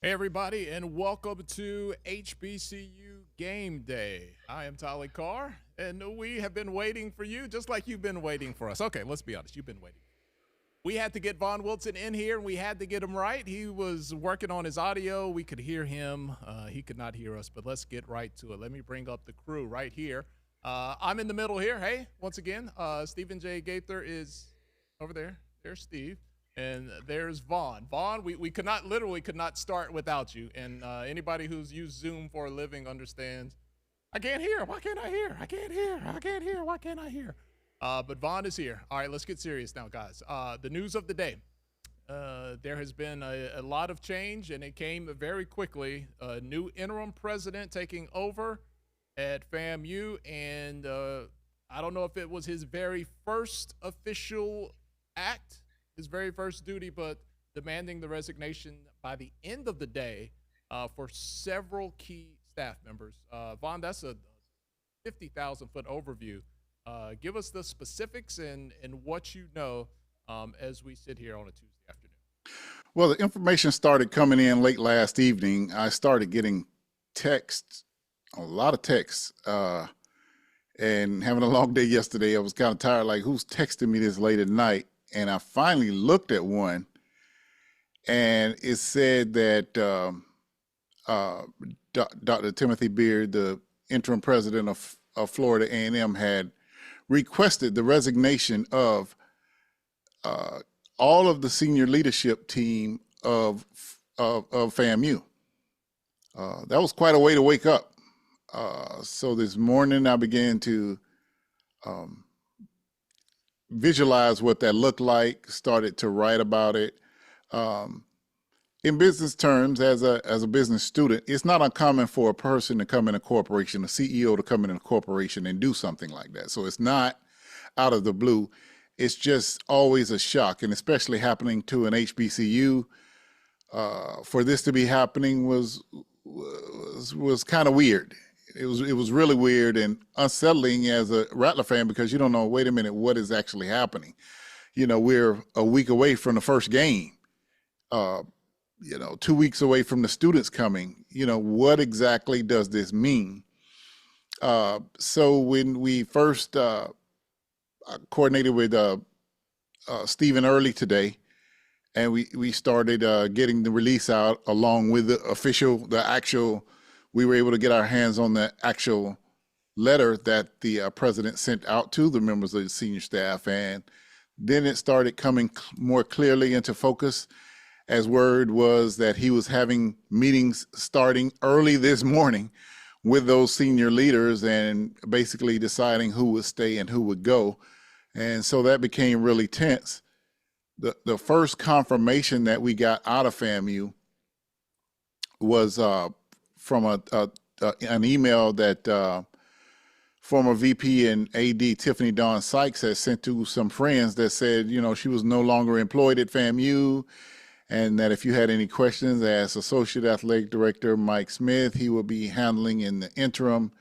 Hey, everybody, and welcome to HBCU Game Day. I am Tolly Carr, and we have been waiting for you just like you've been waiting for us. Okay, let's be honest, you've been waiting. We had to get Vaughn Wilson in here, and we had to get him right. He was working on his audio. We could hear him, he could not hear us, but let's get right to it. Let me bring up the crew right here. I'm in the middle here. Hey, once again, Stephen J. Gaither is over there. There's Steve. And there's Vaughn. Vaughn, we could not literally could not start without you. And anybody who's used Zoom for a living understands. I can't hear. Why can't I hear? I can't hear. I can't hear. Why can't I hear? But Vaughn is here. All right, let's get serious now, guys. The news of the day. There has been a lot of change, and it came very quickly. A new interim president taking over at FAMU, and I don't know if it was his very first official act, his very first duty, but demanding the resignation by the end of the day for several key staff members. Vaughn, that's a 50,000-foot overview. Give us the specifics and what you know as we sit here on a Tuesday afternoon. Well, the information started coming in late last evening. I started getting texts, a lot of texts, and having a long day yesterday. I was kind of tired, like, who's texting me this late at night? And I finally looked at one, and it said that Dr. Timothy Beard, the interim president of Florida A&M, had requested the resignation of all of the senior leadership team of FAMU. That was quite a way to wake up. So this morning I began to visualize what that looked like, started to write about it. In business terms, as a business student, it's not uncommon for a person to come in a corporation, a CEO to come in a corporation and do something like that. So it's not out of the blue. It's just always a shock, and especially happening to an HBCU. For this to be happening was kind of weird. It was really weird and unsettling as a Rattler fan, because you don't know, wait a minute, what is actually happening? You know, we're a week away from the first game. 2 weeks away from the students coming. What exactly does this mean? So when we first coordinated with Stephen early today, and we started getting the release out along with the actual, we were able to get our hands on the actual letter that the president sent out to the members of the senior staff. And then it started coming more clearly into focus, as word was that he was having meetings starting early this morning with those senior leaders and basically deciding who would stay and who would go. And so that became really tense. The first confirmation that we got out of FAMU was from an email that former VP and AD Tiffany Don Sykes had sent to some friends that said, she was no longer employed at FAMU, and that if you had any questions, ask Associate Athletic Director Mike Smith. He will be handling in the interim.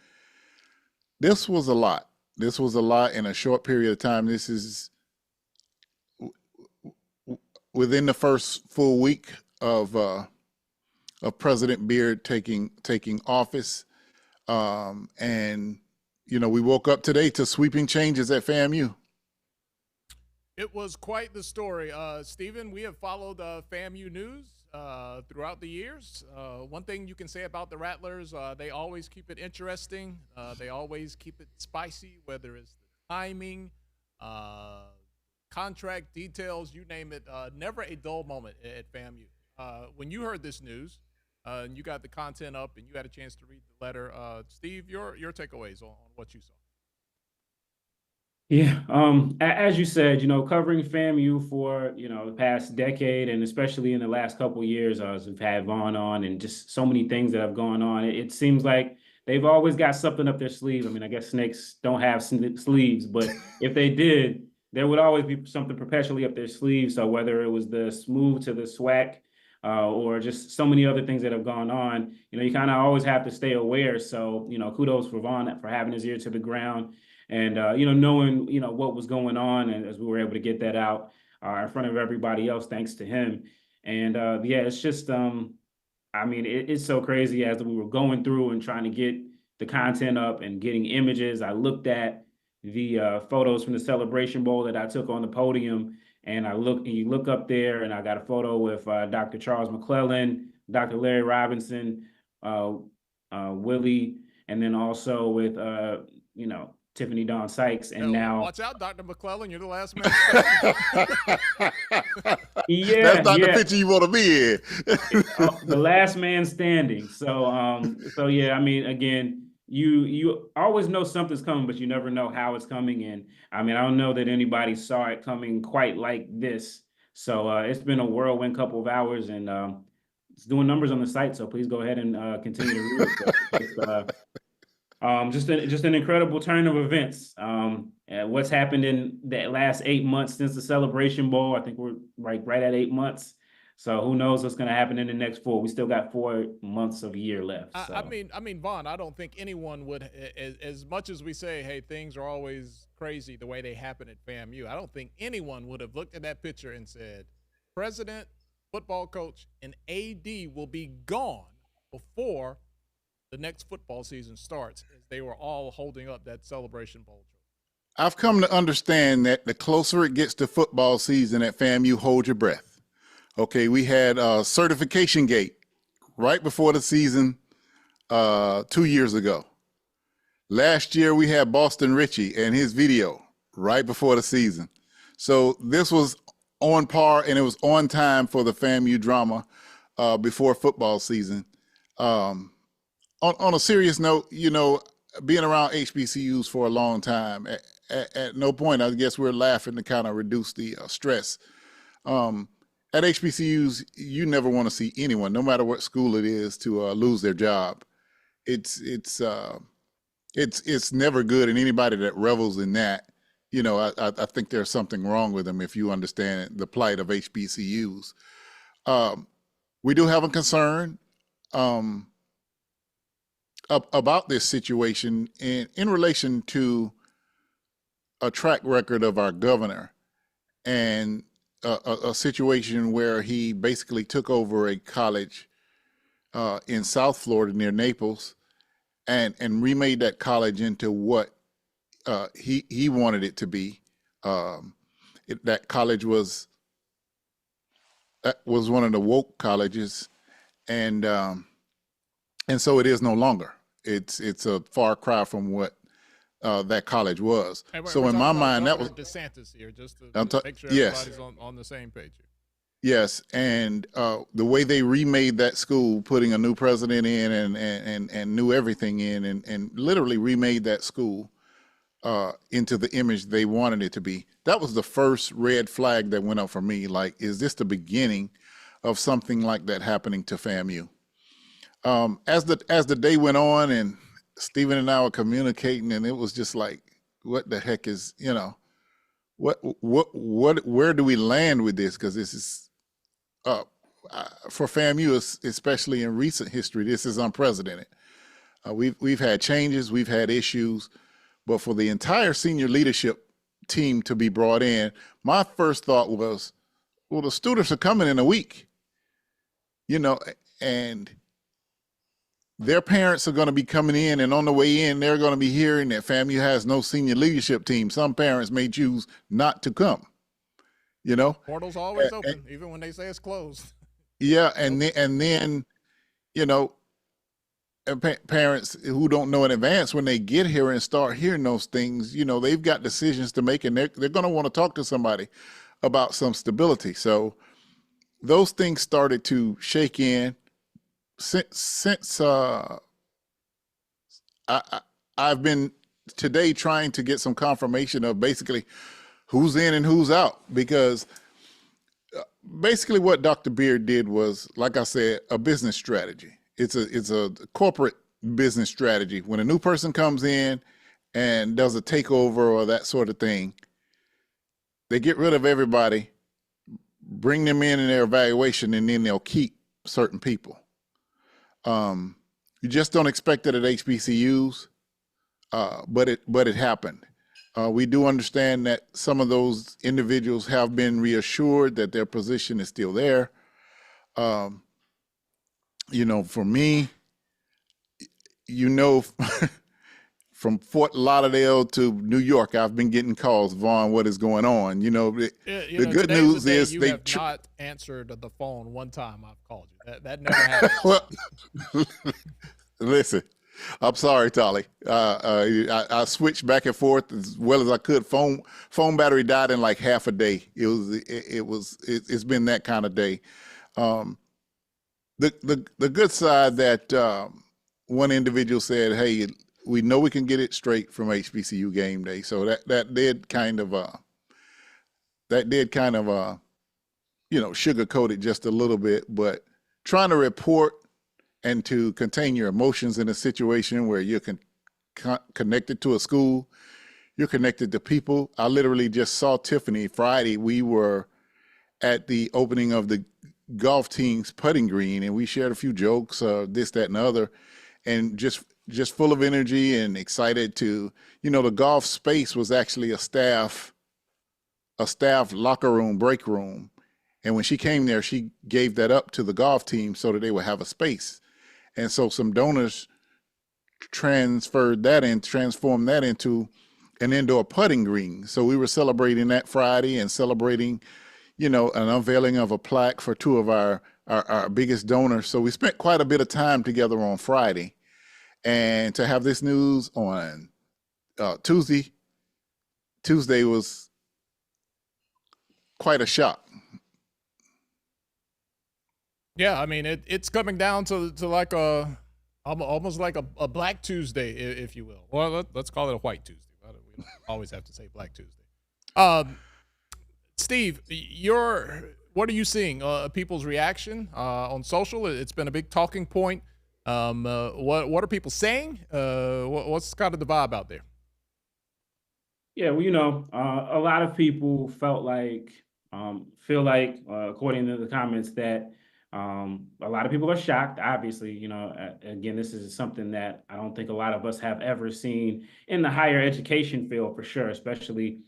This was a lot. This was a lot in a short period of time. This is within the first full week of President Beard taking office. And, we woke up today to sweeping changes at FAMU. It was quite the story. Stephen, we have followed FAMU news throughout the years. One thing you can say about the Rattlers, they always keep it interesting. They always keep it spicy, whether it's the timing, contract details, you name it. Never a dull moment at FAMU. When you heard this news and you got the content up and you had a chance to read the letter, Steve, your takeaways on what you saw. Yeah, as you said, covering FAMU for, the past decade, and especially in the last couple of years, as we've had Vaughn on and just so many things that have gone on, it seems like they've always got something up their sleeve. I mean, I guess snakes don't have sleeves, but if they did, there would always be something perpetually up their sleeve. So whether it was the smooth to the SWAC, or just so many other things that have gone on, you kind of always have to stay aware. So, kudos for Vaughn for having his ear to the ground. And, knowing, what was going on, and as we were able to get that out in front of everybody else, thanks to him. And, yeah, it's just, I mean, it's so crazy as we were going through and trying to get the content up and getting images. I looked at the photos from the Celebration Bowl that I took on the podium, and you look up there, and I got a photo with Dr. Charles McClellan, Dr. Larry Robinson, uh, Willie, and then also with Tiffany Don Sykes, and now Watch out, Dr. McClellan, you're the last man standing. yeah, That's not the yeah. picture you want to be in. The last man standing. So yeah, I mean, again, you always know something's coming, but you never know how it's coming. And I mean, I don't know that anybody saw it coming quite like this. So it's been a whirlwind couple of hours, and it's doing numbers on the site. So please go ahead and continue to read it. Just an incredible turn of events. What's happened in the last 8 months since the Celebration Bowl? I think we're right at 8 months. So who knows what's going to happen in the next 4? We still got 4 months of a year left. So. I mean, Vaughn, I don't think anyone would, as much as we say, hey, things are always crazy the way they happen at FAMU. I don't think anyone would have looked at that picture and said, president, football coach, and AD will be gone before the next football season starts, as they were all holding up that Celebration Bowl. I've come to understand that the closer it gets to football season at FAMU, hold your breath. Okay, we had certification gate right before the season 2 years ago. Last year, we had Boston Richie and his video right before the season. So this was on par, and it was on time for the FAMU drama before football season. On a serious note, you know, being around HBCUs for a long time, at no point, I guess we're laughing to kind of reduce the stress. At HBCUs, you never want to see anyone, no matter what school it is, to lose their job. It's never good, and anybody that revels in that, you know, I think there's something wrong with them if you understand the plight of HBCUs. We do have a concern about this situation in relation to a track record of our governor and a situation where he basically took over a college in South Florida near Naples and remade that college into what he wanted it to be. That college was one of the woke colleges, and so it is no longer. It's a far cry from what that college was. So in my mind, that was DeSantis here, just to make sure yes. everybody's on the same page here. Yes, and the way they remade that school, putting a new president in and new everything in, and literally remade that school into the image they wanted it to be. That was the first red flag that went up for me. Like, is this the beginning of something like that happening to FAMU? As the day went on, and Stephen and I were communicating, and it was just like, what the heck is, you know, where do we land with this? Because this is, for FAMU, especially in recent history, this is unprecedented. We've had changes, we've had issues, but for the entire senior leadership team to be brought in, my first thought was, well, the students are coming in a week, you know, and their parents are going to be coming in, and on the way in, they're going to be hearing that FAMU has no senior leadership team. Some parents may choose not to come, you know. Portal's always open, even when they say it's closed. Yeah, and then, you know, parents who don't know in advance, when they get here and start hearing those things, you know, they've got decisions to make, and they're going to want to talk to somebody about some stability. So those things started to shake in. Since I've been today trying to get some confirmation of basically who's in and who's out, because basically what Dr. Beard did was, like I said, a business strategy. It's a corporate business strategy. When a new person comes in and does a takeover or that sort of thing, they get rid of everybody, bring them in their evaluation, and then they'll keep certain people. You just don't expect it at HBCUs, but it happened. We do understand that some of those individuals have been reassured that their position is still there. For me, you know, from Fort Lauderdale to New York, I've been getting calls, Vaughn, what is going on? The good Today's the news day is you they, have not answered the phone one time I've called you. That never happens. well, listen, I'm sorry, Tolly. I switched back and forth as well as I could. Phone battery died in like half a day. It's been that kind of day. Um, the good side that one individual said, "Hey, we know we can get it straight from HBCU Game Day." So that did kind of sugarcoat it just a little bit, but trying to report and to contain your emotions in a situation where you're connected to a school, you're connected to people. I literally just saw Tiffany Friday. We were at the opening of the golf team's putting green, and we shared a few jokes, this, that, and the other, and just full of energy and excited to, the golf space was actually a staff locker room, break room. And when she came there, she gave that up to the golf team so that they would have a space. And so some donors transformed that into an indoor putting green. So we were celebrating that Friday and celebrating, an unveiling of a plaque for two of our biggest donors. So we spent quite a bit of time together on Friday. And to have this news on Tuesday was quite a shock. Yeah, I mean it's coming down to like almost like a Black Tuesday, if you will. Well, let's call it a White Tuesday. We don't always have to say Black Tuesday. Steve, what are you seeing? People's reaction on social? It's been a big talking point. What are people saying? What's kind of the vibe out there? Yeah, well, a lot of people feel like, according to the comments, that a lot of people are shocked. Obviously, again, this is something that I don't think a lot of us have ever seen in the higher education field, for sure, especially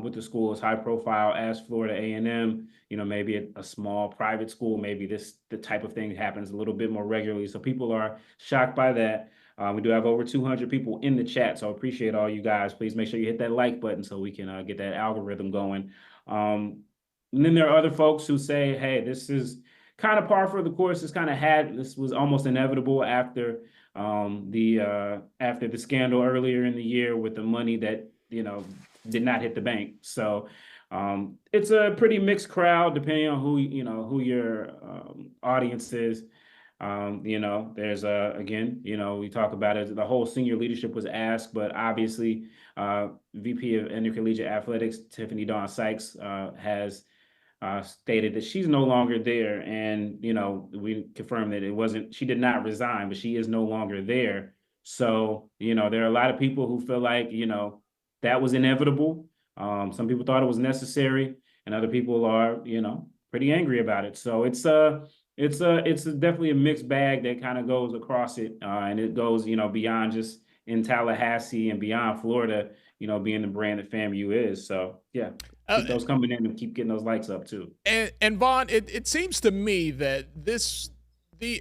with the school as high profile as Florida A&M. Maybe a small private school, maybe the type of thing happens a little bit more regularly. So people are shocked by that. We do have over 200 people in the chat, so I appreciate all you guys. Please make sure you hit that like button so we can get that algorithm going. And then there are other folks who say, hey, this is kind of par for the course. This was almost inevitable after the scandal earlier in the year with the money that did not hit the bank. So it's a pretty mixed crowd depending on who your audience is. There's again, we talk about it. The whole senior leadership was asked, but obviously, VP of Intercollegiate Athletics, Tiffany Don Sykes, has stated that she's no longer there, and we confirmed that she did not resign, but she is no longer there. So there are a lot of people who feel like that was inevitable. Some people thought it was necessary, and other people are pretty angry about it. So it's definitely a mixed bag that kind of goes across it, and it goes beyond just in Tallahassee and beyond Florida, being the brand that FAMU is. So yeah, keep those coming in and keep getting those likes up too. And Vaughn, it seems to me that I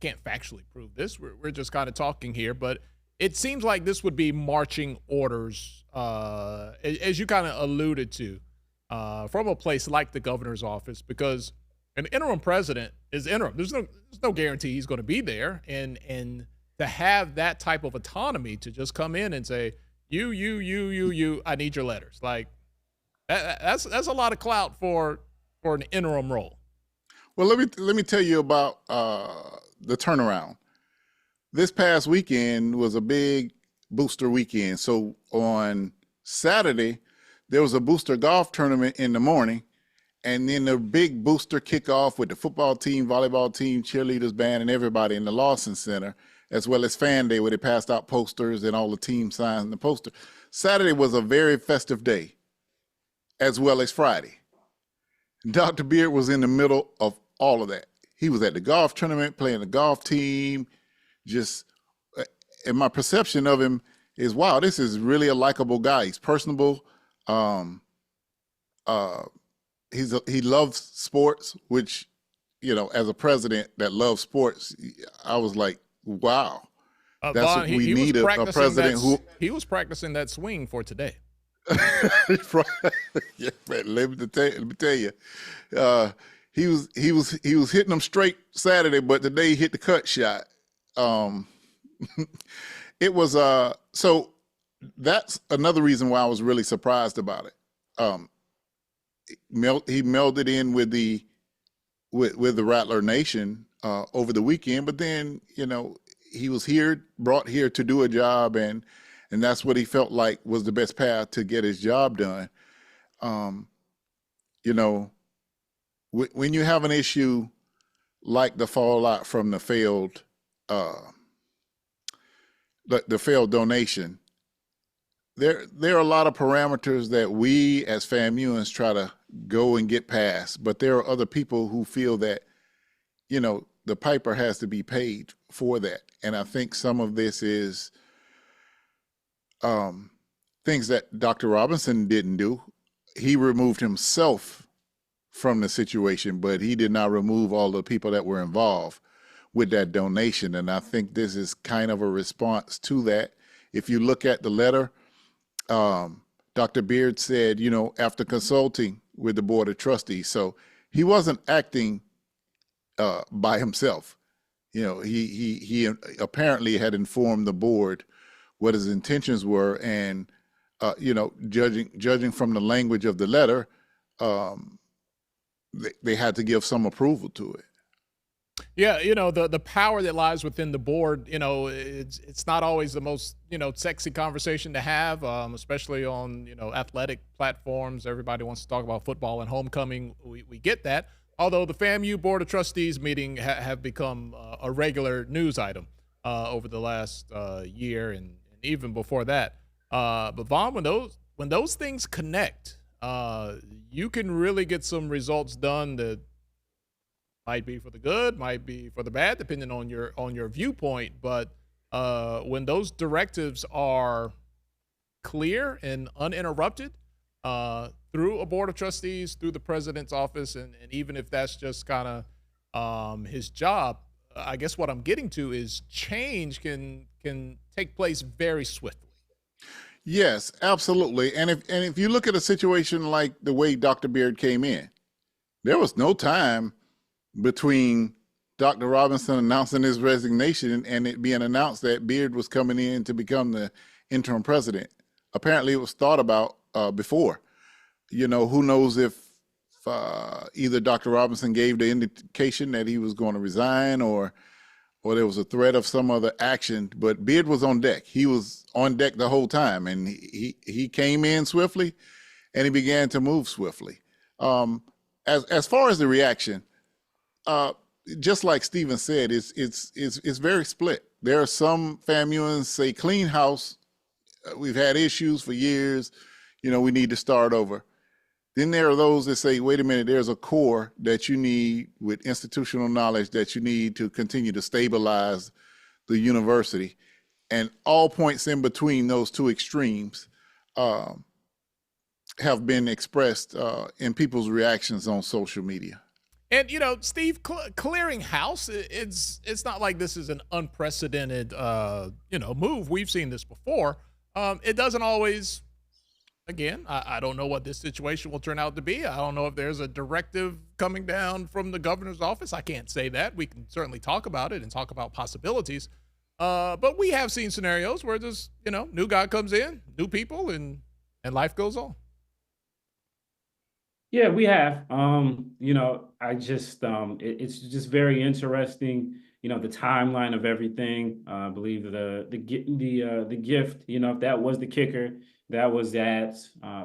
can't factually prove this. We're just kind of talking here, but it seems like this would be marching orders, as you kind of alluded to, from a place like the governor's office, because an interim president is interim. There's no guarantee he's going to be there, and to have that type of autonomy to just come in and say, you, I need your letters. Like that's a lot of clout for an interim role. Well, let me tell you about the turnaround. This past weekend was a big booster weekend. So on Saturday, there was a booster golf tournament in the morning, and then the big booster kickoff with the football team, volleyball team, cheerleaders, band, and everybody in the Lawson Center, as well as Fan Day, where they passed out posters and all the team signs and the poster. Saturday was a very festive day, as well as Friday. Dr. Beard was in the middle of all of that. He was at the golf tournament, playing the golf team, and my perception of him is, wow, this is really a likable guy. He's personable. He loves sports, which as a president that loves sports, I was like, wow, that's Vaughn, what we he was need, a practicing president who. he was practicing that swing for today. Yeah, man, let me tell you, he was hitting them straight Saturday, but today he hit the cut shot. It was so that's another reason why I was really surprised about it. He melded in with the Rattler Nation over the weekend, but then he was brought here to do a job, and that's what he felt like was the best path to get his job done. When you have an issue like the fallout from the failed donation, there are a lot of parameters that we as FAMUans try to go and get past, but there are other people who feel that the piper has to be paid for that. And I think some of this is things that Dr. Robinson didn't do. He removed himself from the situation, but he did not remove all the people that were involved with that donation. And I think this is kind of a response to that. If you look at the letter, Dr. Beard said, after consulting with the Board of Trustees, so he wasn't acting by himself. He apparently had informed the board what his intentions were, and judging from the language of the letter, they had to give some approval to it. Yeah, the power that lies within the board, it's not always the most, sexy conversation to have, especially on, athletic platforms. Everybody wants to talk about football and homecoming. We get that. Although the FAMU Board of Trustees meeting have become a regular news item over the last year and even before that. But Vaughn, when those things connect, you can really get some results done that might be for the good, might be for the bad, depending on your viewpoint. But when those directives are clear and uninterrupted through a board of trustees, through the president's office, and even if that's just kind of his job, I guess what I'm getting to is change can take place very swiftly. Yes, absolutely. And if you look at a situation like the way Dr. Beard came in, there was no time between Dr. Robinson announcing his resignation and it being announced that Beard was coming in to become the interim president. Apparently, it was thought about before. Who knows if either Dr. Robinson gave the indication that he was going to resign, or there was a threat of some other action. But Beard was on deck. He was on deck the whole time, and he came in swiftly, and he began to move swiftly. As far as the reaction, just like Stephen said, it's very split. There are some FAMUans say clean house. We've had issues for years. We need to start over. Then there are those that say, wait a minute, there's a core that you need with institutional knowledge that you need to continue to stabilize the university. And all points in between those two extremes have been expressed in people's reactions on social media. And Steve, clearing house, it's not like this is an unprecedented move. We've seen this before. It doesn't always. Again, I don't know what this situation will turn out to be. I don't know if there's a directive coming down from the governor's office. I can't say that. We can certainly talk about it and talk about possibilities. But we have seen scenarios where this, new guy comes in, new people, and life goes on. Yeah, we have. I just it's just very interesting. The timeline of everything. I believe the gift. If that was the kicker, that was that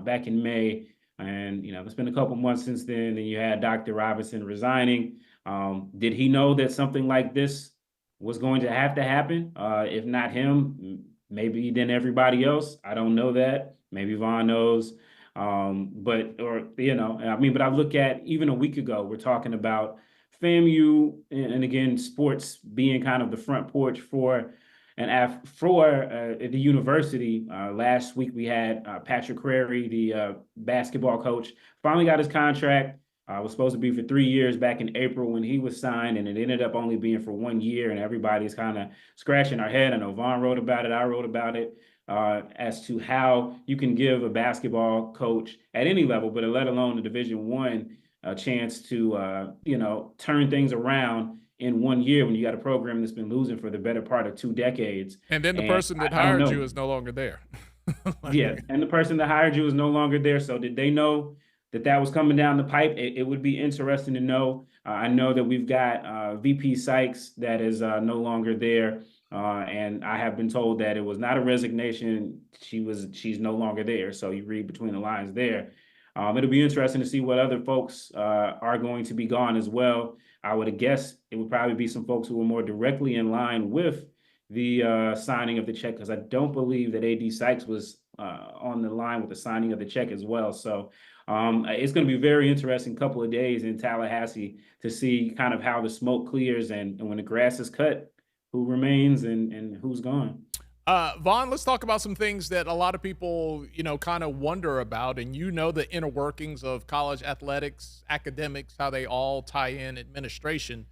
back in May, and it's been a couple months since then. And you had Dr. Robinson resigning. Did he know that something like this was going to have to happen? If not him, maybe then everybody else. I don't know that. Maybe Vaughn knows. But I look at even a week ago, we're talking about FAMU and again, sports being kind of the front porch for the university. Last week we had Patrick Crary, the basketball coach, finally got his contract. It was supposed to be for 3 years back in April when he was signed, and it ended up only being for 1 year. And everybody's kind of scratching our head. I know Vaughn wrote about it. I wrote about it as to how you can give a basketball coach at any level, but let alone the Division I, a chance to turn things around in 1 year when you got a program that's been losing for the better part of 2 decades. And then the person that I don't hired know. you is no longer there. Yeah, and the person that hired you is no longer there. So did they know that was coming down the pipe? It would be interesting to know. I know that we've got VP Sykes that is no longer there, and I have been told that it was not a resignation. She's no longer there. So you read between the lines there. It'll be interesting to see what other folks are going to be gone as well. I would guess it would probably be some folks who are more directly in line with the signing of the check, because I don't believe that AD Sykes was on the line with the signing of the check as well. So it's going to be a very interesting couple of days in Tallahassee to see kind of how the smoke clears and when the grass is cut, who remains and who's gone. Vaughn, let's talk about some things that a lot of people, kind of wonder about, and the inner workings of college athletics, academics, how they all tie in, administration.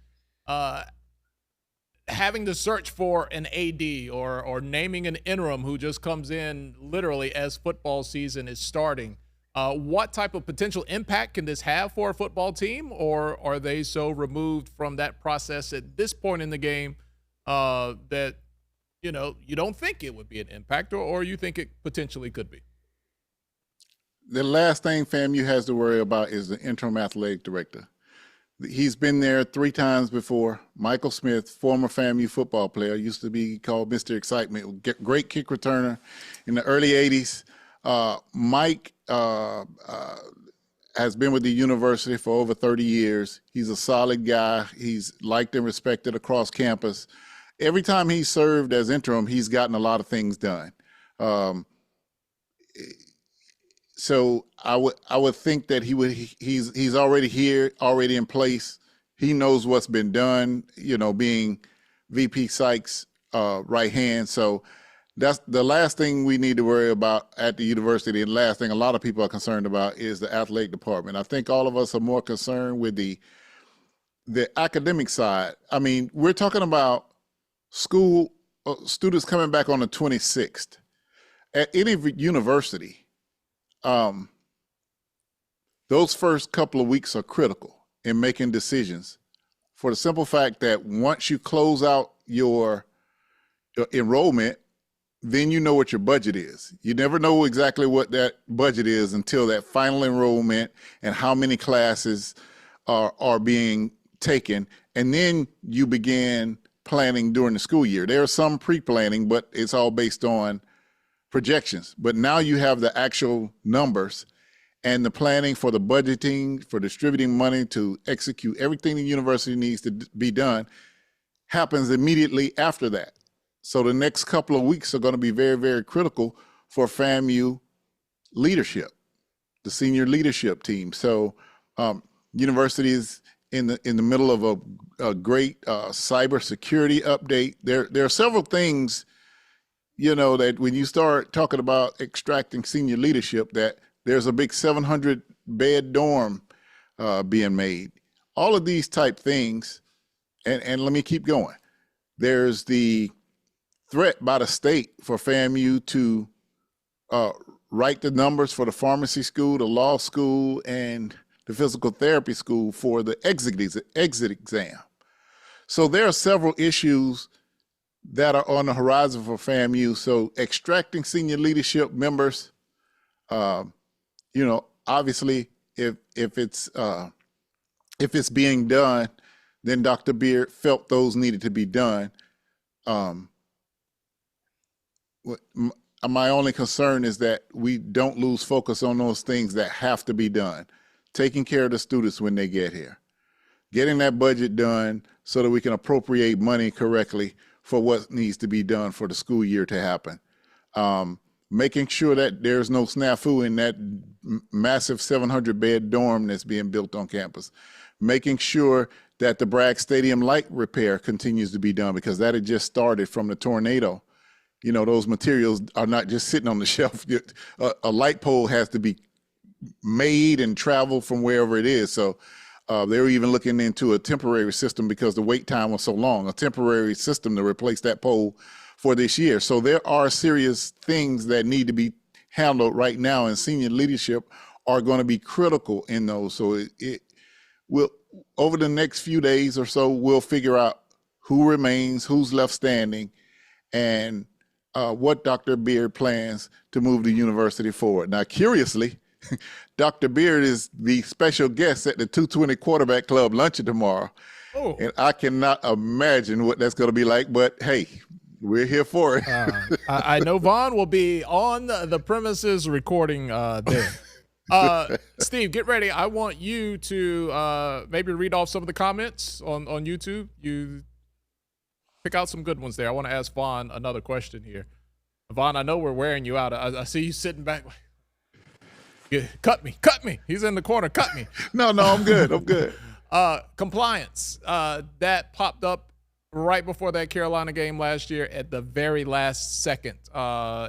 Having to search for an AD or naming an interim who just comes in literally as football season is starting. What type of potential impact can this have for a football team, or are they so removed from that process at this point in the game that you don't think it would be an impact, or you think it potentially could be? The last thing FAMU has to worry about is the interim athletic director. He's been there 3 times before. Michael Smith, former FAMU football player, used to be called Mr. Excitement, great kick returner in the early 80s. Mike has been with the university for over 30 years. He's a solid guy. He's liked and respected across campus. Every time he served as interim, he's gotten a lot of things done. So I would think that he's already here, already in place. He knows what's been done, being VP Sykes' right hand. So that's the last thing we need to worry about at the university. And the last thing a lot of people are concerned about is the athletic department. I think all of us are more concerned with the academic side. I mean, we're talking about school students coming back on the 26th. At any university, those first couple of weeks are critical in making decisions, for the simple fact that once you close out your enrollment, then you know what your budget is. You never know exactly what that budget is until that final enrollment and how many classes are being taken. And then you begin planning during the school year. There's some pre-planning, but it's all based on projections. But now you have the actual numbers, and the planning for the budgeting, for distributing money to execute everything the university needs to be done happens immediately after that. So the next couple of weeks are going to be very, very critical for FAMU leadership, the senior leadership team. So university is in the middle of a great cybersecurity update. There are several things, that when you start talking about extracting senior leadership, that there's a big 700 bed dorm being made. All of these type things, and let me keep going. There's the threat by the state for FAMU to write the numbers for the pharmacy school, the law school, and the physical therapy school for the exit exam. So there are several issues that are on the horizon for FAMU. So extracting senior leadership members, obviously if it's being done, then Dr. Beard felt those needed to be done. My only concern is that we don't lose focus on those things that have to be done. Taking care of the students when they get here, getting that budget done so that we can appropriate money correctly for what needs to be done for the school year to happen. Making sure that there's no snafu in that massive 700 bed dorm that's being built on campus. Making sure that the Bragg Stadium light repair continues to be done, because that had just started from the tornado. Those materials are not just sitting on the shelf. A light pole has to be made and travel from wherever it is. So they were even looking into a temporary system because the wait time was so long, a temporary system to replace that poll for this year. So there are serious things that need to be handled right now, and senior leadership are going to be critical in those. So it will, over the next few days or so, we'll figure out who remains, who's left standing, and what Dr. Beard plans to move the university forward. Now, curiously, Dr. Beard is the special guest at the 220 Quarterback Club luncheon tomorrow. Oh. And I cannot imagine what that's going to be like, but hey, we're here for it. I know Vaughn will be on the premises recording there. Steve, get ready. I want you to maybe read off some of the comments on YouTube. You pick out some good ones there. I want to ask Vaughn another question here. Vaughn, I know we're wearing you out. I see you sitting back. Yeah, cut me. He's in the corner. Cut me. No, I'm good. Compliance. That popped up right before that Carolina game last year at the very last second.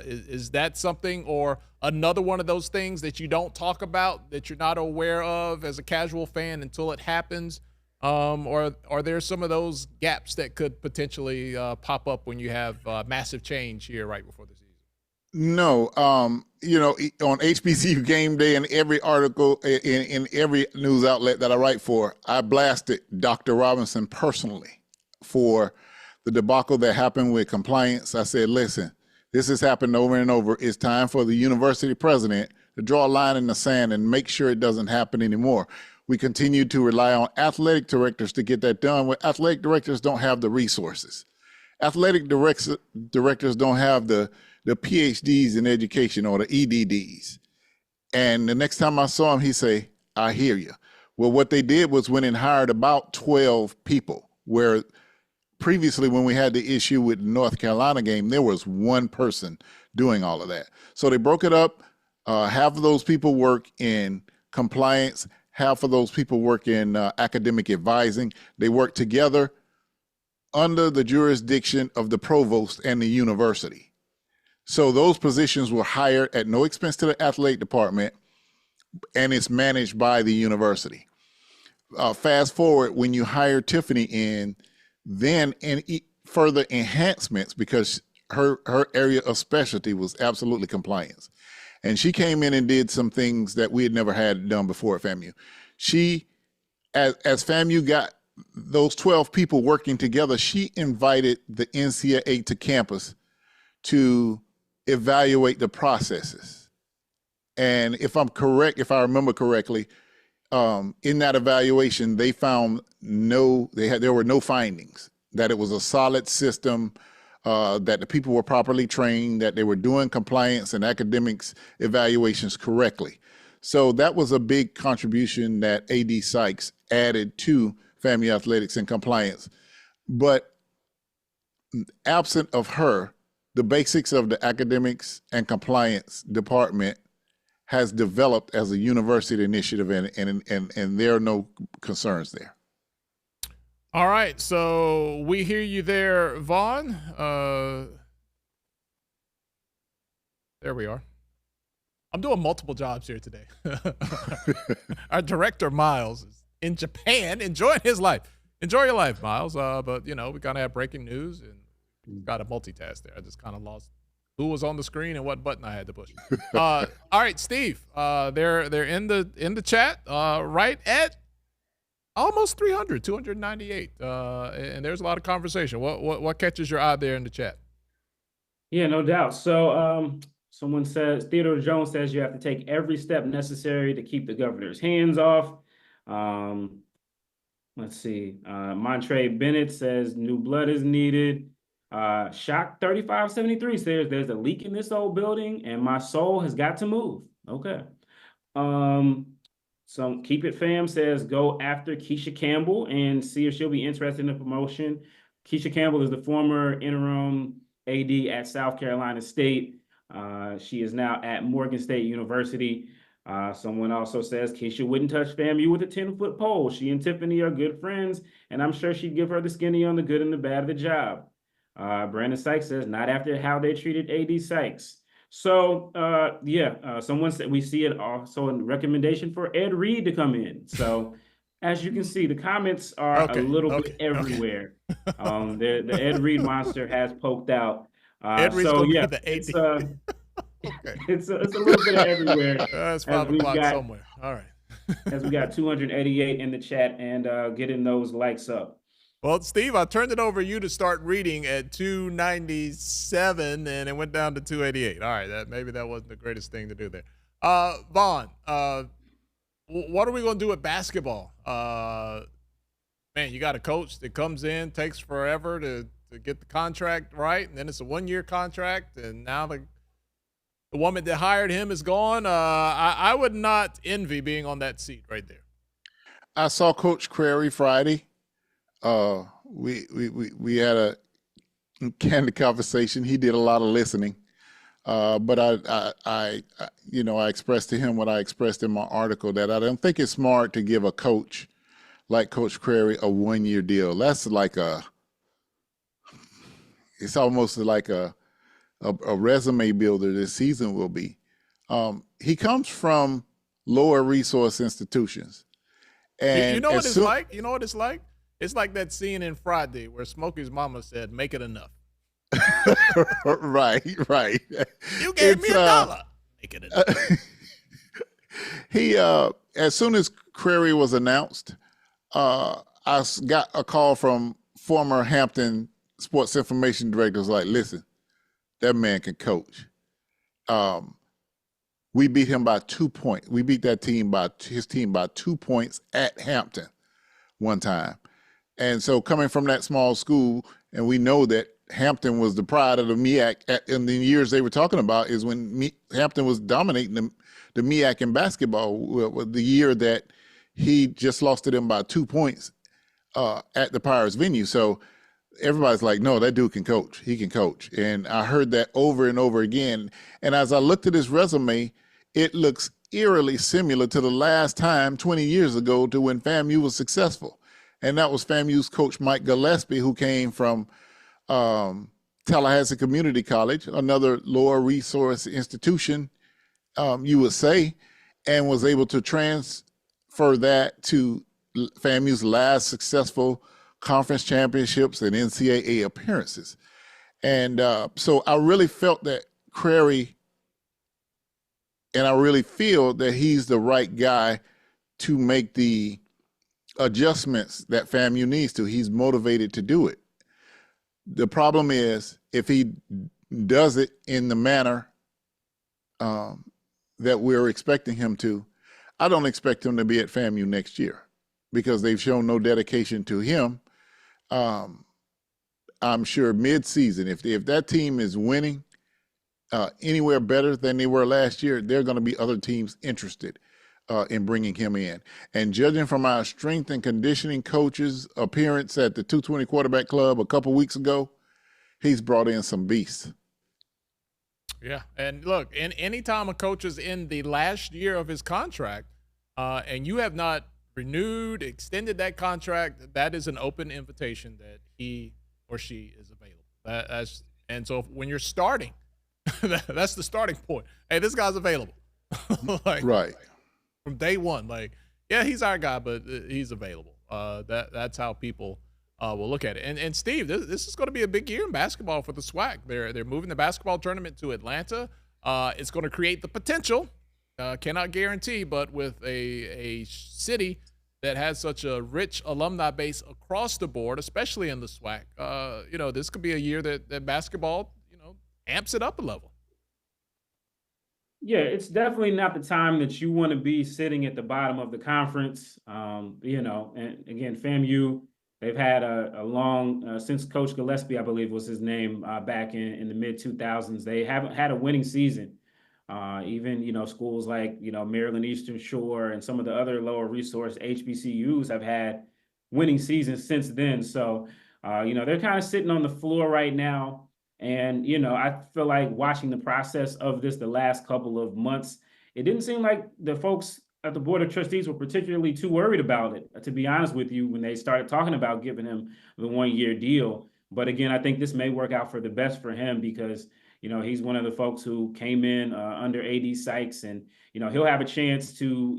Is that something or another one of those things that you don't talk about, that you're not aware of as a casual fan until it happens? Or are there some of those gaps that could potentially pop up when you have massive change here right before the season? No, on HBCU Gameday and every article in every news outlet that I write for, I blasted Dr. Robinson personally for the debacle that happened with compliance. I said, listen, this has happened over and over. It's time for the university president to draw a line in the sand and make sure it doesn't happen anymore. We continue to rely on athletic directors to get that done, when athletic directors don't have the resources. Athletic directors don't have the PhDs in education or the EDDs. And the next time I saw him, he say, I hear you. Well, what they did was went and hired about 12 people, where previously when we had the issue with the North Carolina game, there was one person doing all of that. So they broke it up. Half of those people work in compliance. Half of those people work in academic advising. They work together under the jurisdiction of the provost and the university. So those positions were hired at no expense to the athletic department, and it's managed by the university. Fast forward, when you hire Tiffany in, then further enhancements, because her area of specialty was absolutely compliance. And she came in and did some things that we had never had done before at FAMU. She, as FAMU got those 12 people working together, she invited the NCAA to campus to evaluate the processes. And if I remember correctly, in that evaluation, they found there were no findings, that it was a solid system, that the people were properly trained, that they were doing compliance and academics evaluations correctly. So that was a big contribution that AD Sykes added to FAMU athletics and compliance. But absent of her, the basics of the academics and compliance department has developed as a university initiative, and there are no concerns there. All right, so we hear you there, Vaughn. There we are. I'm doing multiple jobs here today. Our director, Miles, is in Japan enjoying his life. Enjoy your life, Miles. But, we kind of have breaking news, and got to multitask there. I just kind of lost who was on the screen and what button I had to push. All right, Steve, they're in the chat right at almost 300, 298. And there's a lot of conversation. What catches your eye there in the chat? Yeah, no doubt. So someone says, Theodore Jones says you have to take every step necessary to keep the governor's hands off. Let's see. Montre Bennett says new blood is needed. Shock 3573 says there's a leak in this old building and my soul has got to move. Okay. So Keep It Fam says go after Keisha Campbell and see if she'll be interested in the promotion. Keisha Campbell is the former interim AD at South Carolina State. She is now at Morgan State University. Someone also says Keisha wouldn't touch FAMU with a 10-foot pole. She and Tiffany are good friends, and I'm sure she'd give her the skinny on the good and the bad of the job. Brandon Sykes says not after how they treated AD Sykes. So, someone said we see it also in recommendation for Ed Reed to come in. So, as you can see, the comments are a Okay, little bit okay, okay. everywhere. The Ed Reed monster has poked out. Ed Reed's So gonna yeah, be the AD. Okay, it's a little bit of everywhere it's as 5 o'clock somewhere. All we right. got 288 in the chat and getting those likes up. Well, Steve, I turned it over to you to start reading at 297, and it went down to 288. All right, maybe that wasn't the greatest thing to do there. Vaughn, what are we going to do with basketball? Man, you got a coach that comes in, takes forever to get the contract right, and then it's a 1-year contract, and now the woman that hired him is gone. I would not envy being on that seat right there. I saw Coach Crary Friday. We had a candid conversation. He did a lot of listening, but I expressed to him what I expressed in my article, that I don't think it's smart to give a coach like Coach Crary a 1-year deal. That's like it's almost like a resume builder this season will be. He comes from lower resource institutions. And you know what it's like? You know what it's like? It's like that scene in Friday where Smokey's mama said, "Make it enough." Right. You gave me $1. Make it enough. He as soon as Crary was announced, I got a call from former Hampton sports information director. Was like, listen, that man can coach. We beat him by 2 points. We beat his team by 2 points at Hampton one time. And so coming from that small school, and we know that Hampton was the pride of the MEAC in the years they were talking about, is when Hampton was dominating the MEAC in basketball, the year that he just lost to them by 2 points at the Pirates venue. So everybody's like, no, that dude can coach. He can coach. And I heard that over and over again. And as I looked at his resume, it looks eerily similar to the last time 20 years ago to when FAMU was successful. And that was FAMU's coach, Mike Gillespie, who came from Tallahassee Community College, another lower resource institution, you would say, and was able to transfer that to FAMU's last successful conference championships and NCAA appearances. And so I really felt that Crary, and I really feel that he's the right guy to make the adjustments that FAMU needs to. He's motivated to do it. The problem is if he does it in the manner that we're expecting him to, I don't expect him to be at FAMU next year because they've shown no dedication to him. I'm sure mid-season, if that team is winning anywhere better than they were last year, there are going to be other teams interested in bringing him in. And judging from our strength and conditioning coach's appearance at the 220 Quarterback Club a couple weeks ago, he's brought in some beasts. Yeah, and look, anytime a coach is in the last year of his contract and you have not renewed, extended that contract, that is an open invitation that he or she is available. And so when you're starting, that's the starting point. Hey, this guy's available. Right. From day one, yeah, he's our guy, but he's available. That's how people will look at it. And Steve, this is going to be a big year in basketball for the SWAC. They're moving the basketball tournament to Atlanta. It's going to create the potential. Cannot guarantee, but with a city that has such a rich alumni base across the board, especially in the SWAC, this could be a year that basketball, amps it up a level. Yeah, it's definitely not the time that you want to be sitting at the bottom of the conference. And again, FAMU, they've had a long, since Coach Gillespie, I believe was his name, back in the mid-2000s, they haven't had a winning season. Even, schools like, Maryland Eastern Shore and some of the other lower resource HBCUs have had winning seasons since then. So, they're kind of sitting on the floor right now. And, I feel like watching the process of this the last couple of months, it didn't seem like the folks at the Board of Trustees were particularly too worried about it, to be honest with you, when they started talking about giving him the 1-year deal. But again, I think this may work out for the best for him because, he's one of the folks who came in under AD Sykes, and, he'll have a chance to,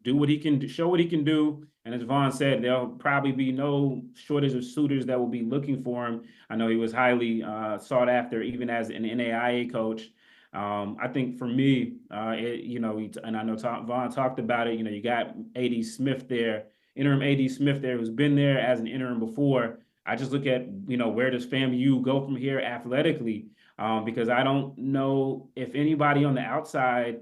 do what he can, show what he can do. And as Vaughn said, there'll probably be no shortage of suitors that will be looking for him. I know he was highly sought after, even as an NAIA coach. I think for me, and I know Vaughn talked about it, you got AD Smith there, interim AD Smith there, who's been there as an interim before. I just look at, where does FAMU go from here athletically? Because I don't know if anybody on the outside,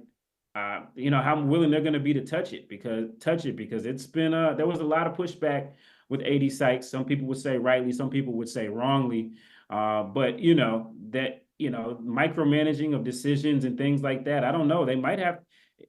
how willing they're going to be to touch it because it's been, there was a lot of pushback with AD Sykes. Some people would say rightly, some people would say wrongly. But micromanaging of decisions and things like that, I don't know. They might have,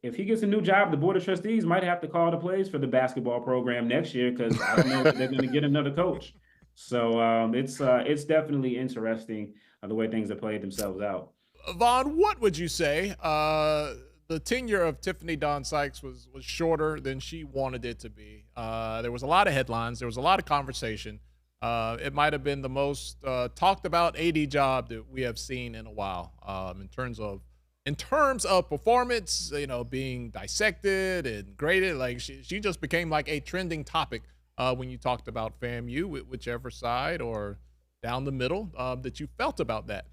if he gets a new job, the Board of Trustees might have to call the plays for the basketball program next year, because I don't know if they're going to get another coach. So it's definitely interesting the way things have played themselves out. Vaughn, what would you say? The tenure of Tiffany Don Sykes was shorter than she wanted it to be. There was a lot of headlines. There was a lot of conversation. It might have been the most talked about AD job that we have seen in a while, in terms of performance, being dissected and graded. Like she just became like a trending topic when you talked about FAMU, whichever side or down the middle that you felt about that.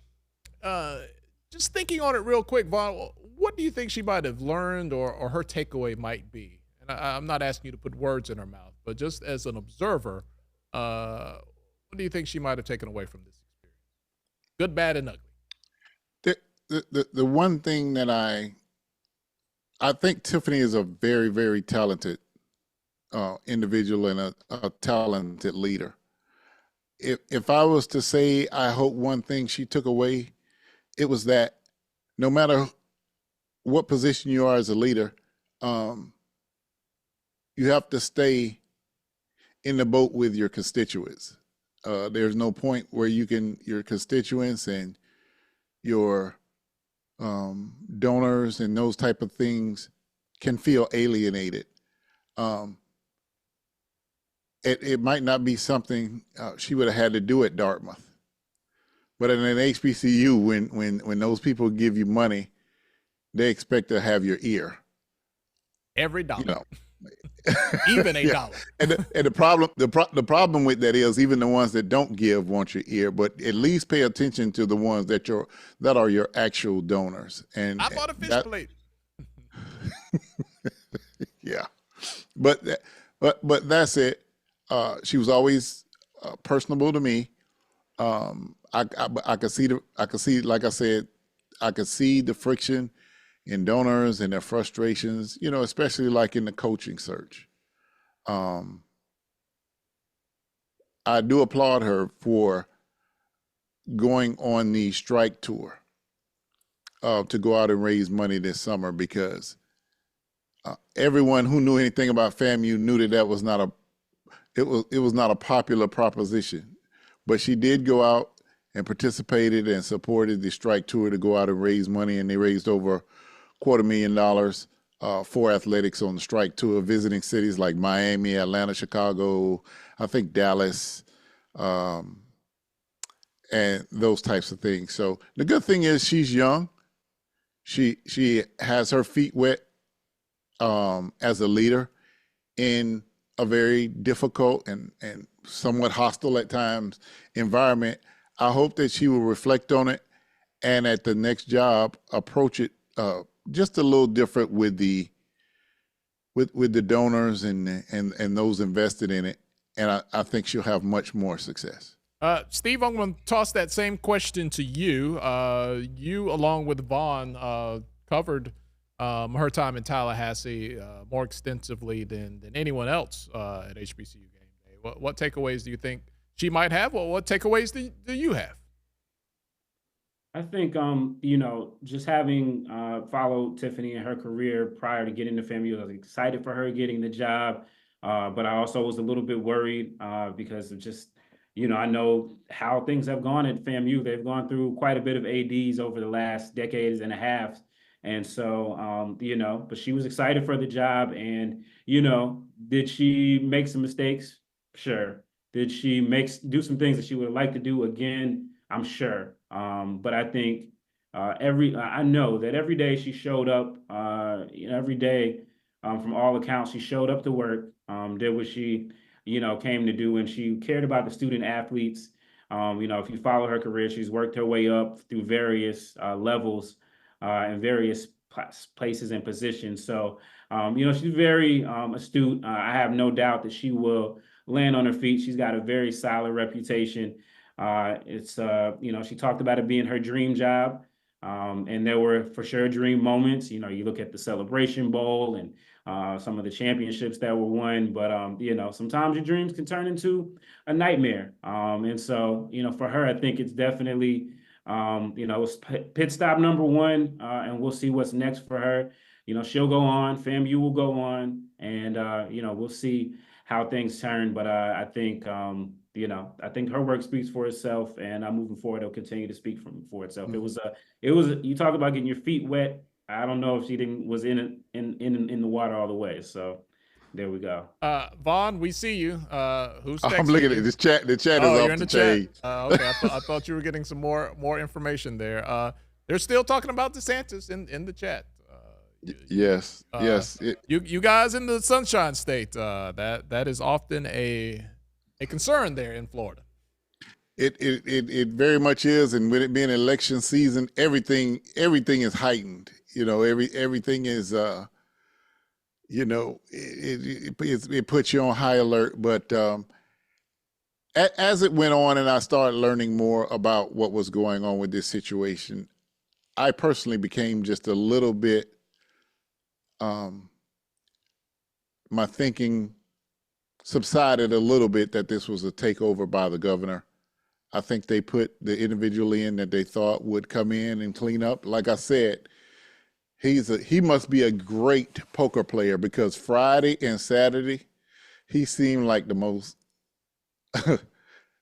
Just thinking on it real quick, Vaughn, what do you think she might have learned or her takeaway might be? And I'm not asking you to put words in her mouth, but just as an observer, what do you think she might have taken away from this experience? Good, bad, and ugly. The one thing that I think Tiffany is a very, very talented individual and a talented leader. If I was to say, I hope one thing she took away, it was that no matter what position you are as a leader, you have to stay in the boat with your constituents. There's no point where your constituents and your donors and those type of things can feel alienated. It might not be something she would have had to do at Dartmouth, but in an HBCU, when those people give you money, they expect to have your ear. Every dollar. Even $8. Yeah. And the problem with that is even the ones that don't give want your ear, but at least pay attention to the ones that are your actual donors. And I bought a fish plate. Yeah, but that's it. She was always personable to me. I could see, like I said, I could see the friction in donors and their frustrations, especially like in the coaching search. I do applaud her for going on the strike tour to go out and raise money this summer, because everyone who knew anything about FAMU knew that was not a popular proposition. But she did go out and participated and supported the strike tour to go out and raise money, and they raised over $250,000 for athletics on the strike tour, visiting cities like Miami, Atlanta, Chicago, I think Dallas, and those types of things. So the good thing is she's young. She has her feet wet as a leader in a very difficult and somewhat hostile at times environment. I hope that she will reflect on it and at the next job approach it just a little different with the donors and those invested in it. And I think she'll have much more success. Steve, I'm going to toss that same question to you. You, along with Vaughn, covered her time in Tallahassee more extensively than anyone else at HBCU Gameday. What takeaways do you think she might have? Well, what takeaways do you have? I think, just having followed Tiffany in her career prior to getting to FAMU, I was excited for her getting the job, but I also was a little bit worried because of just, I know how things have gone at FAMU. They've gone through quite a bit of ADs over the last decades and a half. And so, but she was excited for the job. And, did she make some mistakes? Sure. Did she do some things that she would like to do again? I'm sure. But I think, I know that every day she showed up, every day, from all accounts, she showed up to work, did what she, came to do, and she cared about the student athletes. If you follow her career, she's worked her way up through various levels and various places and positions. So, she's very astute. I have no doubt that she will land on her feet. She's got a very solid reputation. She talked about it being her dream job. And there were for sure dream moments. You look at the Celebration Bowl and some of the championships that were won, but sometimes your dreams can turn into a nightmare. And so, for her, I think it's definitely, it's pit stop number one, and we'll see what's next for her. She'll go on, FAMU will go on, and we'll see how things turn. But I think I think her work speaks for itself, and moving forward, it'll continue to speak for itself. Mhm. It was you talk about getting your feet wet. I don't know if she was in the water all the way. So there we go. Vaughn, we see you. Who's I'm texting looking you? at this chat. The chat Oh, is you're off in the the chat. chain. Okay, I thought you were getting some more information there. They're still talking about DeSantis in the chat. Yes, yes. You guys in the Sunshine State, that is often a concern there in Florida. It very much is, and with it being election season, everything is heightened. Everything is it puts you on high alert. But as it went on, and I started learning more about what was going on with this situation, I personally became just a little bit. My thinking subsided a little bit that this was a takeover by the governor. I think they put the individual in that they thought would come in and clean up. Like I said, he must be a great poker player, because Friday and Saturday, he seemed like the most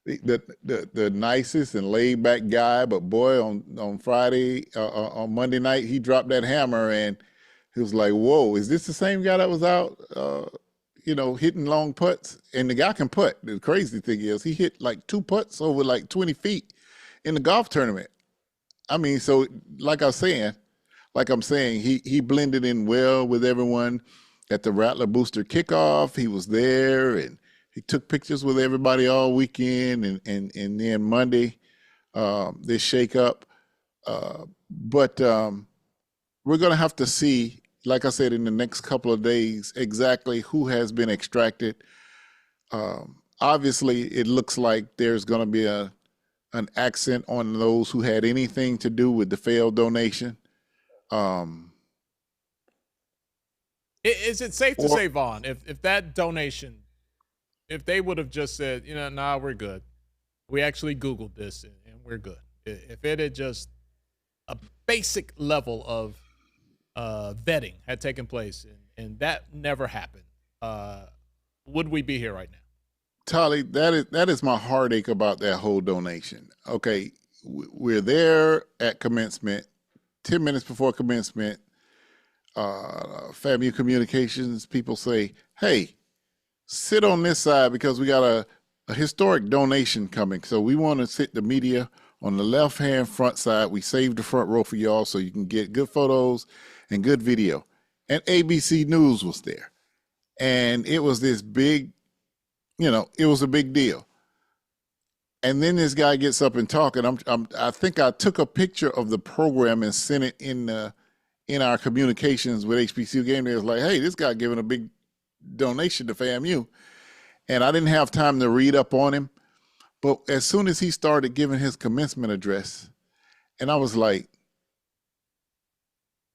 the nicest and laid back guy. But boy, on Friday, on Monday night, he dropped that hammer, and he was like, "Whoa, is this the same guy that was out?" Hitting long putts, and the guy can putt. The crazy thing is he hit like 2 putts over like 20 feet in the golf tournament. I mean, so like I'm saying, he blended in well with everyone at the Rattler Booster kickoff. He was there, and he took pictures with everybody all weekend, and then Monday, this shakeup. But we're going to have to see, like I said, in the next couple of days, exactly who has been extracted. Obviously, it looks like there's going to be an accent on those who had anything to do with the failed donation. Is it safe to say, Vaughn, if that donation, if they would have just said, nah, we're good. We actually Googled this and we're good. If it had just a basic level of vetting had taken place and that never happened, would we be here right now? Tolly, that is my heartache about that whole donation. Okay, we're there at commencement, 10 minutes before commencement. FAMU communications people say, "Hey, sit on this side because we got a historic donation coming. So we want to sit the media on the left-hand front side. We saved the front row for y'all so you can get good photos and good video." And ABC News was there. And it was this big, it was a big deal. And then this guy gets up and talking. I think I took a picture of the program and sent it in our communications with HBCUGameday. It was like, "Hey, this guy giving a big donation to FAMU." And I didn't have time to read up on him. But as soon as he started giving his commencement address, and I was like,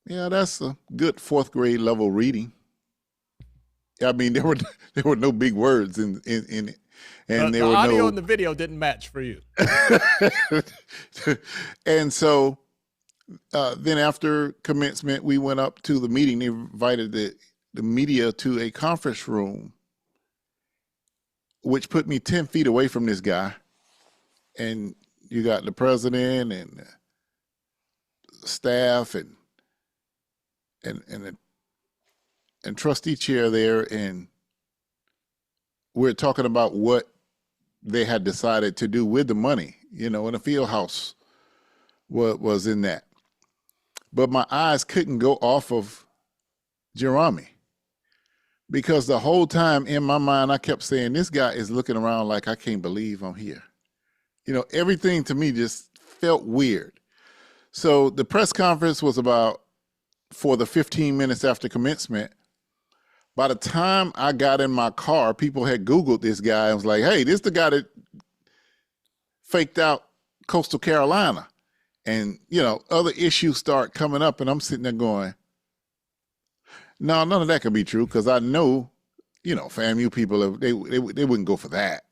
yeah, that's a good 4th grade level reading. I mean, there were no big words in it. And there the were audio and the video didn't match for you. And so then after commencement, we went up to the meeting. They invited the media to a conference room, which put me 10 feet away from this guy. And you got the president and staff and trustee chair there, and we're talking about what they had decided to do with the money, and the field house was in that. but my eyes couldn't go off of Jeremy. Because the whole time in my mind, I kept saying, this guy is looking around like, I can't believe I'm here. You know, everything to me just felt weird. So the press conference was about for the 15 minutes after commencement. By the time I got in my car, people had Googled this guy and was like, hey, this is the guy that faked out Coastal Carolina. And, you know, other issues start coming up, and I'm sitting there going, no, none of that could be true, because I know, you know, FAMU people, they wouldn't go for that,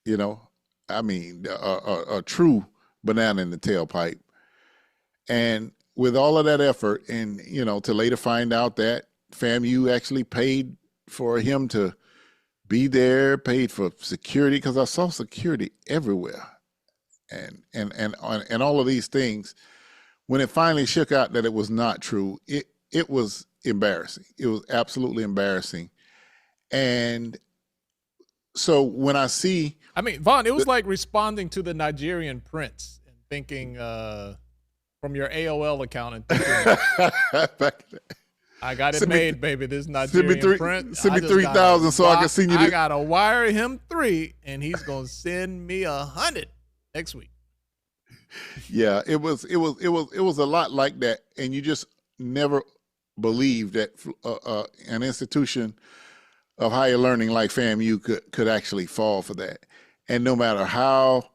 you know. I mean, a true banana in the tailpipe. And with all of that effort, and, you know, to later find out that FAMU actually paid for him to be there, paid for security, because I saw security everywhere, and all of these things. When it finally shook out that it was not true, it was embarrassing. It was absolutely embarrassing. And so when I see, I mean, Vaughn, it was like responding to the Nigerian prince and thinking from your AOL account and thinking, I got it made, baby. This Nigerian prince. Send me 3,000 so I can send you. I gotta wire him 3, and he's gonna send me 100 next week. Yeah, it was a lot like that, and you just never believe that an institution of higher learning like FAMU could actually fall for that. And no matter how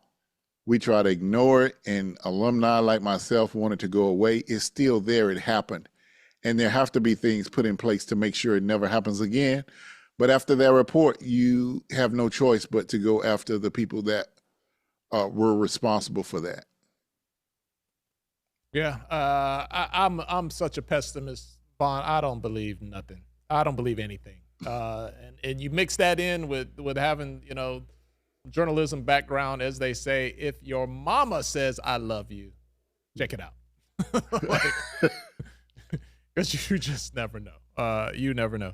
we try to ignore it, and alumni like myself wanted to go away, it's still there. It happened. And there have to be things put in place to make sure it never happens again. But after that report, you have no choice but to go after the people that were responsible for that. Yeah, I'm such a pessimist, Vaughn. I don't believe nothing. I don't believe anything. And you mix that in with having, you know, journalism background, as they say, if your mama says I love you, check it out. Because you just never know. You never know.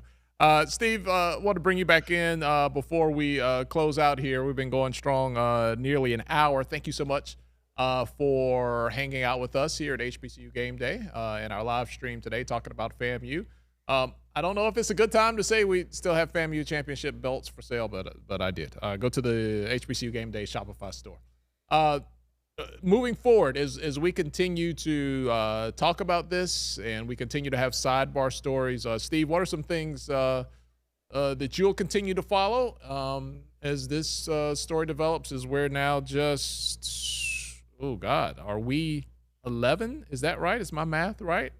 Steve, want to bring you back in before we close out here. We've been going strong nearly an hour. Thank you so much for hanging out with us here at HBCU Game Day in our live stream today, talking about FAMU. I don't know if it's a good time to say we still have FAMU championship belts for sale, but I did. Go to the HBCU Game Day Shopify store. Moving forward, as we continue to talk about this and we continue to have sidebar stories, Steve, what are some things that you'll continue to follow as this story develops? As we're now just, oh God, are we 11? Is that right? Is my math right?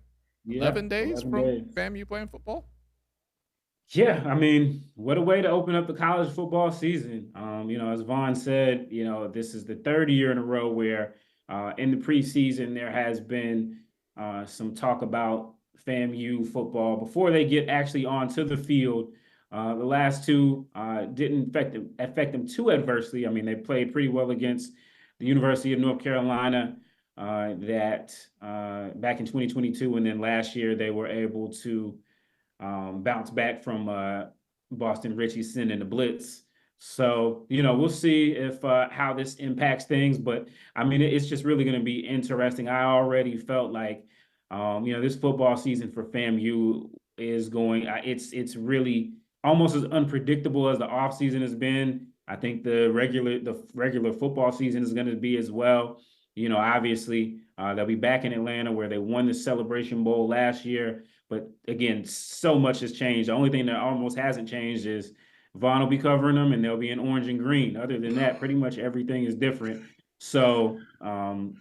Yeah, 11 days 11 from days. FAMU playing football? Yeah, I mean, what a way to open up the college football season. You know, as Vaughn said, you know, this is the third year in a row where in the preseason there has been some talk about FAMU football before they get actually onto the field. The last two didn't affect them too adversely. I mean, they played pretty well against the University of North Carolina that back in 2022, and then last year they were able to bounce back from Boston Richie sending the blitz. So, you know, we'll see if how this impacts things. But I mean, it's just really going to be interesting. I already felt like, you know, this football season for FAMU is going. It's really almost as unpredictable as the offseason has been. I think the regular football season is going to be as well. You know, obviously they'll be back in Atlanta where they won the Celebration Bowl last year. But again, so much has changed. The only thing that almost hasn't changed is Vaughn will be covering them and they'll be in orange and green. Other than that, pretty much everything is different. So,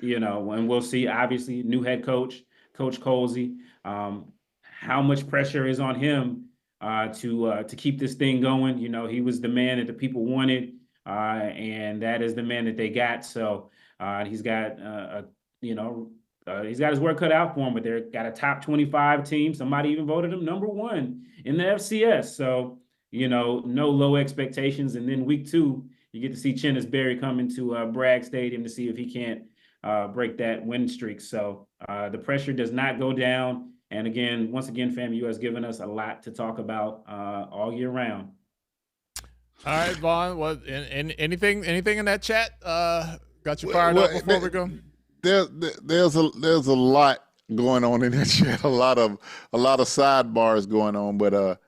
you know, and we'll see, obviously, new head coach, Coach Colsey, how much pressure is on him to keep this thing going. You know, he was the man that the people wanted, and that is the man that they got. So he's got, he's got his work cut out for him, but they've got a top 25 team. Somebody even voted him #1 in the FCS. So, you know, no low expectations. And then week 2, you get to see Chennis Berry come into Bragg Stadium to see if he can't break that win streak. So the pressure does not go down. And again, once again, FAMU has given us a lot to talk about all year round. All right, Vaughn. What? Anything in that chat got you fired up before we go? There's a lot going on in that chat. A lot of sidebars going on, but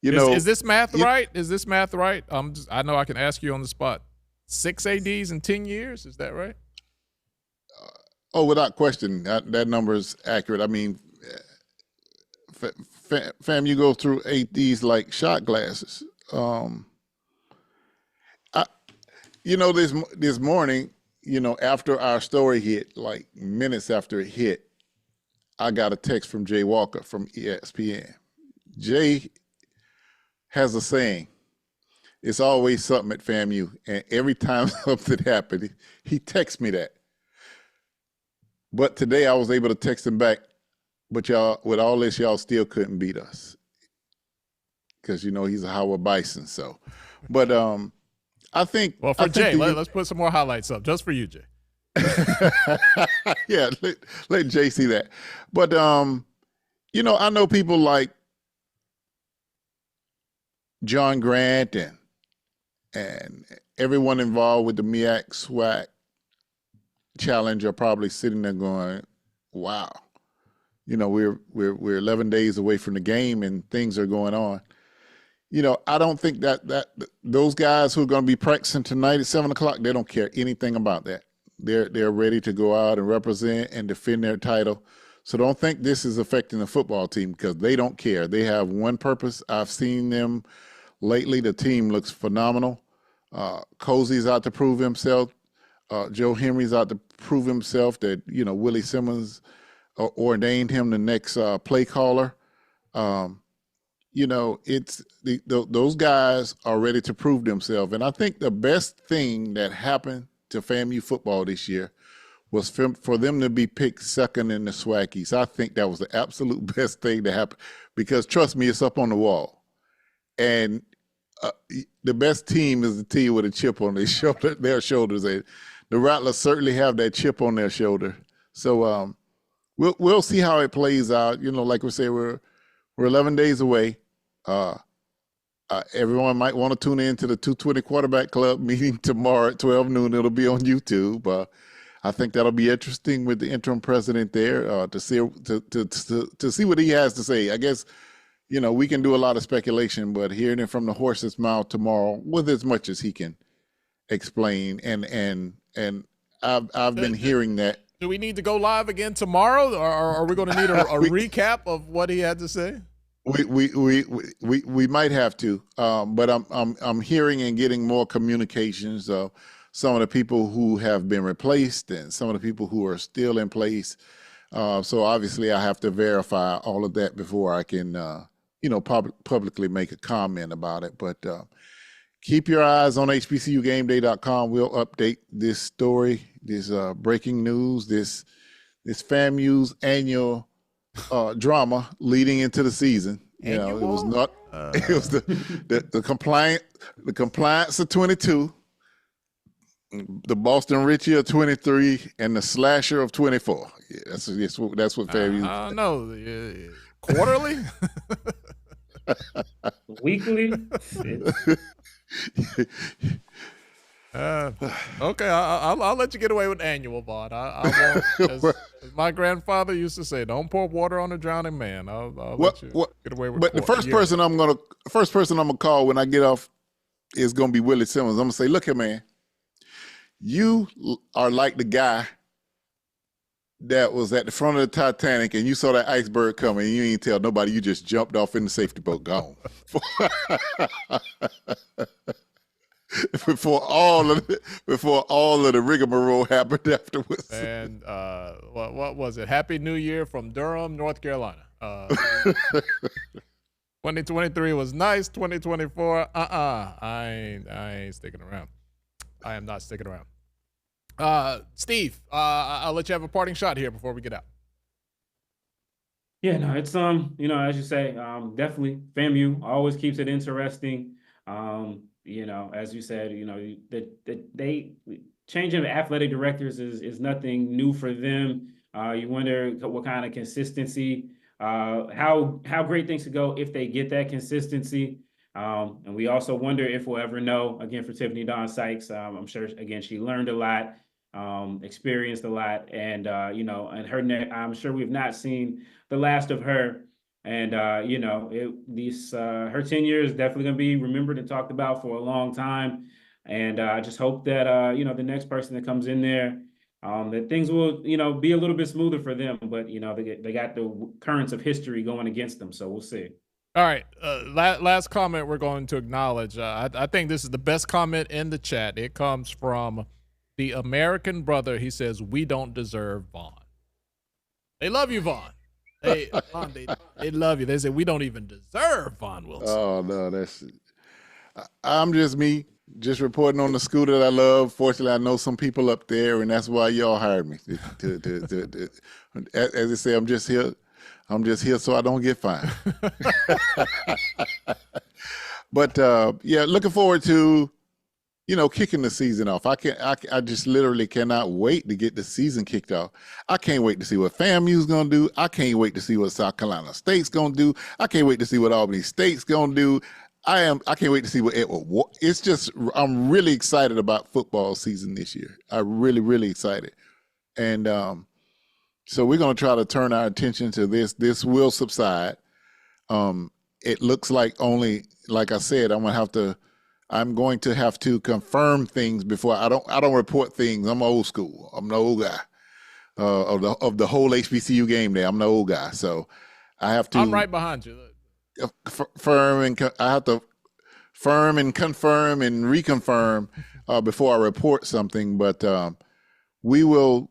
is this math right? Is this math right? I know I can ask you on the spot. 6 ADs in 10 years, is that right? Oh, without question, that number is accurate. I mean, fam, you go through ADs like shot glasses. This morning, after our story hit, like minutes after it hit, I got a text from Jay Walker from ESPN. Jay has a saying, it's always something at FAMU. And every time something happened, he texts me that. But today I was able to text him back, but y'all, with all this, y'all still couldn't beat us. Because, he's a Howard Bison. So, but I think. Well, for Jay, let's put some more highlights up just for you, Jay. Yeah, let Jay see that. But, I know people like John Grant and everyone involved with the MEAC SWAC challenge are probably sitting there going, wow, we're 11 days away from the game and things are going on. I don't think that those guys who are going to be practicing tonight at 7:00, they don't care anything about that. They're ready to go out and represent and defend their title. So don't think this is affecting the football team, because they don't care. They have one purpose. I've seen them lately. The team looks phenomenal. Cozy's out to prove himself. Joe Henry's out to prove himself that, Willie Simmons ordained him the next play caller. Those guys are ready to prove themselves. And I think the best thing that happened to FAMU football this year was for them to be picked second in the SWAC. I think that was the absolute best thing to happen, because trust me, it's up on the wall. And the best team is the team with a chip on their shoulders. And the Rattlers certainly have that chip on their shoulder. So we'll see how it plays out. Like we say, we're 11 days away. Everyone might want to tune in to the 220 Quarterback Club meeting tomorrow at 12 noon. It'll be on YouTube. I think that'll be interesting with the interim president there to see what he has to say. I guess, we can do a lot of speculation, but hearing it from the horse's mouth tomorrow with as much as he can explain. And I've been hearing that. Do we need to go live again tomorrow, or are we going to need a recap of what he had to say? We might have to, but I'm hearing and getting more communications of some of the people who have been replaced and some of the people who are still in place. So obviously I have to verify all of that before I can, publicly make a comment about it. But keep your eyes on HBCUGameday.com. We'll update this story, this breaking news, this FAMU's annual drama leading into the season. It was not. It was the compliance of 22, the Boston Richie of 23, and the slasher of 24. Yeah, that's what FAMU. I don't know. Quarterly, weekly. Okay, I'll let you get away with annual, Vaughn. I won't, as my grandfather used to say, don't pour water on a drowning man. I'll let you get away with. But the first person I'm gonna call when I get off is gonna be Willie Simmons. I'm gonna say, look here, man, you are like the guy that was at the front of the Titanic and you saw that iceberg coming and you ain't tell nobody. You just jumped off in the safety boat, gone. Before all of the rigmarole happened afterwards. And what was it? Happy New Year from Durham, North Carolina. 2023 was nice. 2024, I ain't sticking around. I am not sticking around. Steve, I'll let you have a parting shot here before we get out. Yeah, no, it's as you say, definitely FAMU always keeps it interesting. As you said, that they changing the athletic directors is nothing new for them. You wonder what kind of consistency, how great things could go if they get that consistency. And we also wonder if we'll ever know, again, for Tiffany Don Sykes. I'm sure, again, she learned a lot experienced a lot, and and her I'm sure we've not seen the last of her. And her tenure is definitely going to be remembered and talked about for a long time. And I just hope that the next person that comes in there, that things will be a little bit smoother for them. But they got the currents of history going against them, so we'll see. All right, last comment we're going to acknowledge. I think this is the best comment in the chat. It comes from the American Brother. He says, "We don't deserve Vaughn." They love you, Vaughn. Vaughn, they love you. They say we don't even deserve Vaughn Wilson. Oh no, I'm just me, just reporting on the school that I love. Fortunately, I know some people up there, and that's why y'all hired me. As I say, I'm just here so I don't get fined. But yeah, looking forward to kicking the season off. I just literally cannot wait to get the season kicked off. I can't wait to see what FAMU's gonna do. I can't wait to see what South Carolina State's gonna do. I can't wait to see what Albany State's gonna do. I can't wait to see what it's just, I'm really excited about football season this year. I'm really, really excited. And so we're gonna try to turn our attention to this. This will subside. It looks like only, like I said, I'm going to have to confirm things before I don't report things. I'm old school. I'm the old guy of the whole HBCU game day. I'm the old guy, so I have to. I'm right behind you. Firm and confirm and reconfirm before I report something. But we will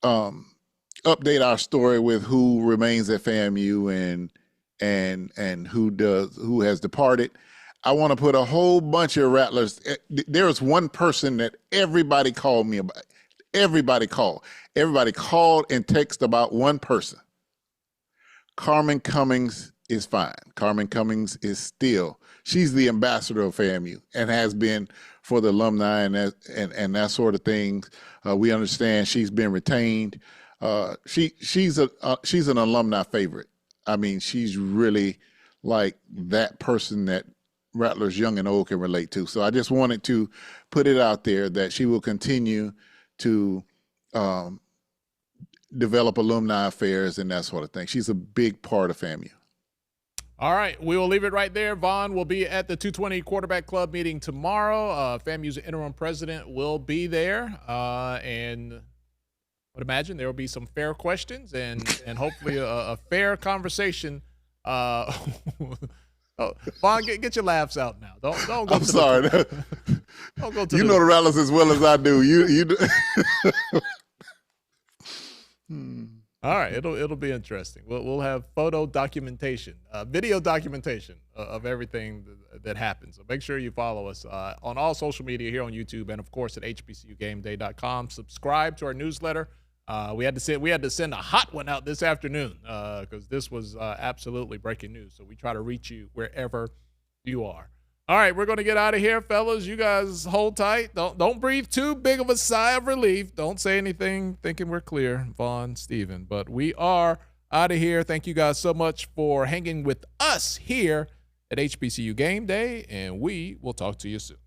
update our story with who remains at FAMU and who has departed. I want to put a whole bunch of Rattlers. There was one person that everybody called me about. Everybody called and texted about one person. Carmen Cummings is fine. Carmen Cummings is she's the ambassador of FAMU and has been for the alumni and that sort of thing. We understand she's been retained. She's an alumni favorite. I mean, she's really like that person that Rattlers young and old can relate to. So I just wanted to put it out there that she will continue to develop alumni affairs and that sort of thing. She's a big part of FAMU. All right, we will leave it right there. Vaughn will be at the 220 Quarterback Club meeting tomorrow. FAMU's interim president will be there, and I would imagine there will be some fair questions and hopefully a fair conversation. Oh, Vaughn, get your laughs out now. Don't go. I'm sorry. Don't go to you know the Rattlers as well as I do. You. All right, it'll be interesting. We'll have photo documentation, video documentation of everything that happens. So make sure you follow us on all social media here on YouTube and of course at HBCUGameday.com. Subscribe to our newsletter. We had to send a hot one out this afternoon because this was absolutely breaking news. So we try to reach you wherever you are. All right, we're going to get out of here, fellas. You guys hold tight. Don't breathe too big of a sigh of relief. Don't say anything thinking we're clear, Vaughn, Steven. But we are out of here. Thank you guys so much for hanging with us here at HBCU Game Day, and we will talk to you soon.